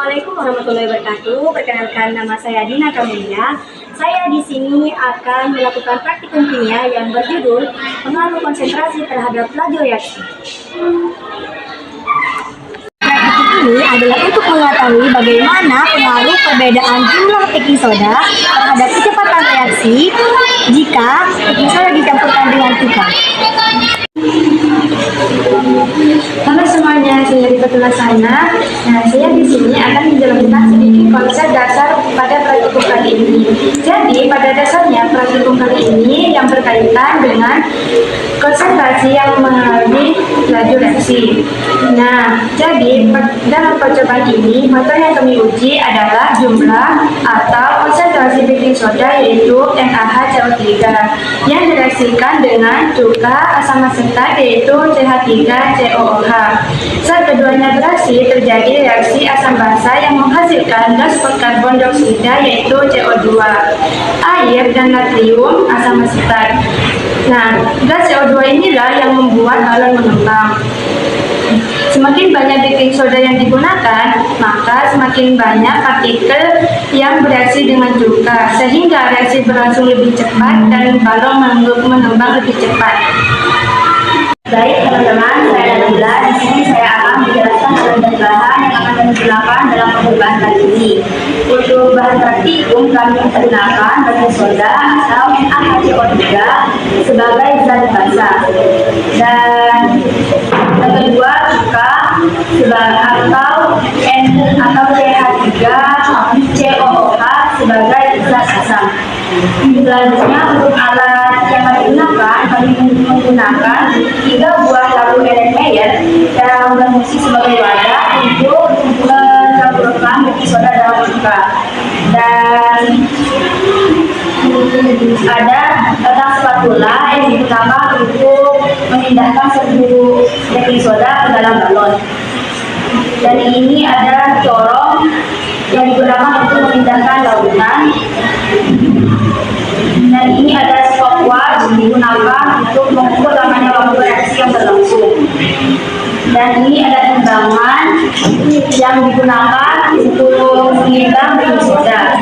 Assalamualaikum warahmatullahi wabarakatuh. Perkenalkan, nama saya Dina Kamelia. Saya di sini akan melakukan praktikum kimia yang berjudul pengaruh konsentrasi terhadap laju reaksi. Praktikum ini adalah untuk mengetahui bagaimana pengaruh perbedaan jumlah baking soda terhadap kecepatan reaksi jika baking soda dicampurkan dengan cuka. Halo semuanya, saya Rifat Lasana. Saya di sini akan menjelaskan sedikit konsep dasar pada praktikum kali ini. Jadi, pada dasarnya praktikum kali ini yang berkaitan dengan konsentrasi yang mengalami laju reaksi. Nah, jadi dalam percobaan ini, faktor yang kami uji adalah jumlah atau konsentrasi baking soda yaitu NaHCO3 yang direaksikan dengan cuka asam asetat yaitu CH3COOH. Saat keduanya bereaksi, terjadi reaksi asam basa yang menghasilkan gas karbon dioksida yaitu CO2, air, dan natrium asam asetat. Nah, gas CO2 inilah yang membuat balon mengembang. Semakin banyak baking soda yang digunakan, maka semakin banyak partikel yang bereaksi dengan cuka, sehingga reaksi berlangsung lebih cepat dan balon mengembang lebih cepat. Baik teman-teman, saya Nabila. Di sini saya akan menjelaskan beberapa bahan yang akan kami gunakan dalam percobaan kali ini. Untuk bahan praktikum kami menggunakan baking soda atau NaHCO3 sebagai zat basa, dan yang kedua cuka atau CH3COOH sebagai zat asam. Selanjutnya untuk alat yang kami gunakan, menggunakan 3 buah labu Erlenmeyer yang berfungsi sebagai wadah untuk mencampurkan baking soda dalam cuka, dan ada batang spatula yang digunakan untuk memindahkan seluruh baking soda ke dalam balon, dan ini ada corong yang digunakan untuk memindahkan lautan, dan ini ada stopwatch digunakan untuk mengukur lamanya waktu reaksi yang berlangsung, dan ini ada timbangan yang digunakan untuk menghitung baking soda,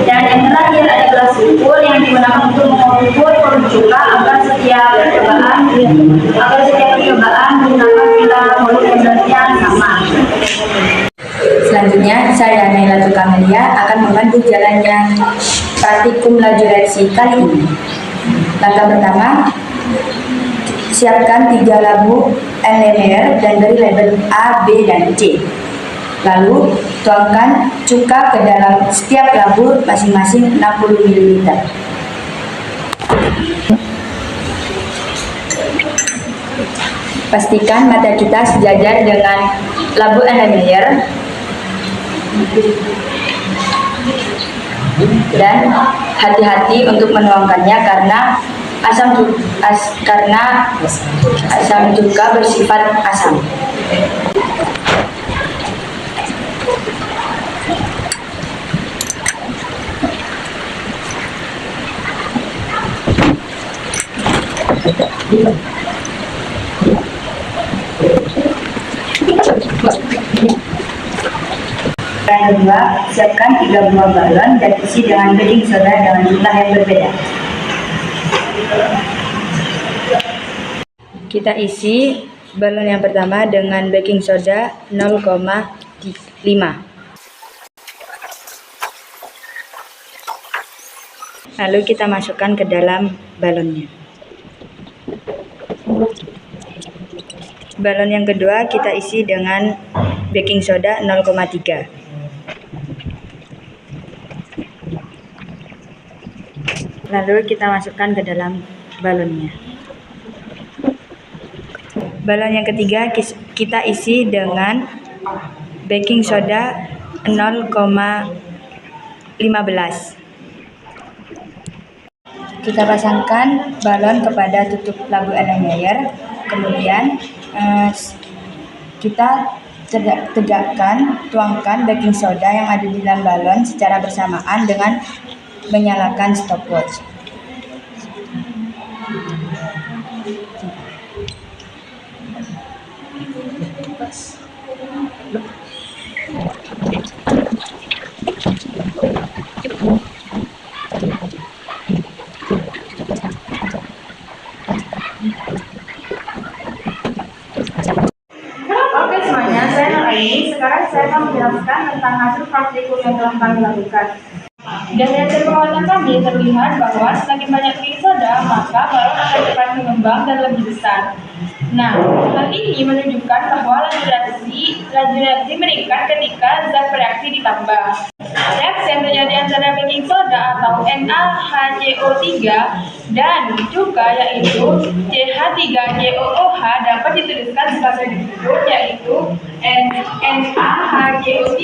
dan yang terakhir ada gelas ukur yang digunakan untuk mengukur volume cuka agar setiap percobaan menggunakan bila volume yang sama. Selanjutnya, saya Nailatul Kamelia akan memandu jalannya praktikum laju reaksi kali ini. Langkah pertama, siapkan 3 labu Erlenmeyer dan beri label A, B, dan C. Lalu, tuangkan cuka ke dalam setiap labu masing-masing 60 ml. Pastikan mata kita sejajar dengan labu Erlenmeyer, dan hati-hati untuk menuangkannya karena asam cuka bersifat asam. Yang kedua, siapkan 3 buah balon dan isi dengan baking soda dengan jumlah yang berbeda. Kita isi balon yang pertama dengan baking soda 0,5. Lalu kita masukkan ke dalam balonnya. Balon yang kedua kita isi dengan baking soda 0,3. Lalu kita masukkan ke dalam balonnya. Balon yang ketiga kita isi dengan baking soda 0,15. Kita pasangkan balon kepada tutup labu Erlenmeyer, kemudian kita tuangkan baking soda yang ada di dalam balon secara bersamaan dengan menyalakan stopwatch. Oke semuanya, saya Nur Aini. Sekarang saya akan menjelaskan tentang hasil praktikum yang telah kami lakukan. Dari hasil pengamatan kami terlihat bahwa semakin banyak baking soda, maka balon akan cepat mengembang dan lebih besar. Nah, hal ini menunjukkan bahwa laju reaksi meningkat ketika zat bereaksi ditambah. Reaksi yang terjadi antara baking soda atau NaHCO3 dan juga yaitu CH3COOH dapat dituliskan sebagai berikut, yaitu NaHCO3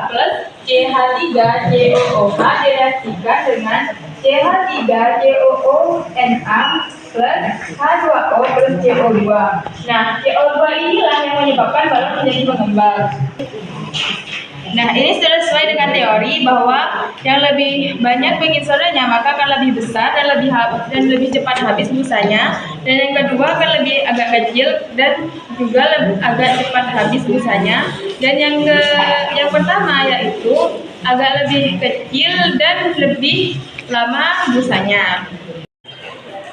plus CH3COOH direaksikan dengan CH3COONA plus H2O plus CO2. Nah, CO2 inilah yang menyebabkan balon menjadi mengembang. Nah, ini sudah sesuai dengan teori bahwa yang lebih banyak baking sodanya maka akan lebih besar dan lebih cepat habis busanya, dan yang kedua akan lebih agak kecil dan juga agak cepat habis busanya, dan yang pertama yaitu agak lebih kecil dan lebih lama busanya.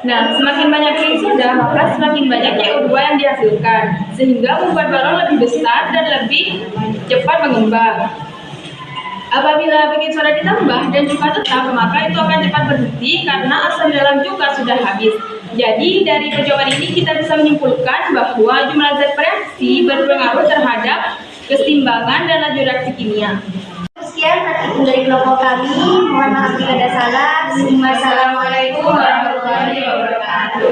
Nah, semakin banyak baking soda, maka semakin banyak CO2 yang dihasilkan, sehingga membuat balon lebih besar dan lebih cepat mengembang. Apabila baking soda ditambah dan juga tetap, maka itu akan cepat berhenti karena asam dalam juga sudah habis. Jadi, dari percobaan ini kita bisa menyimpulkan bahwa jumlah zat bereaksi berpengaruh terhadap keseimbangan dan laju reaksi kimia. Sekian praktikum dari kelompok kami. Mohon maaf jika ada salah. Wassalamualaikum warahmatullahi wabarakatuh.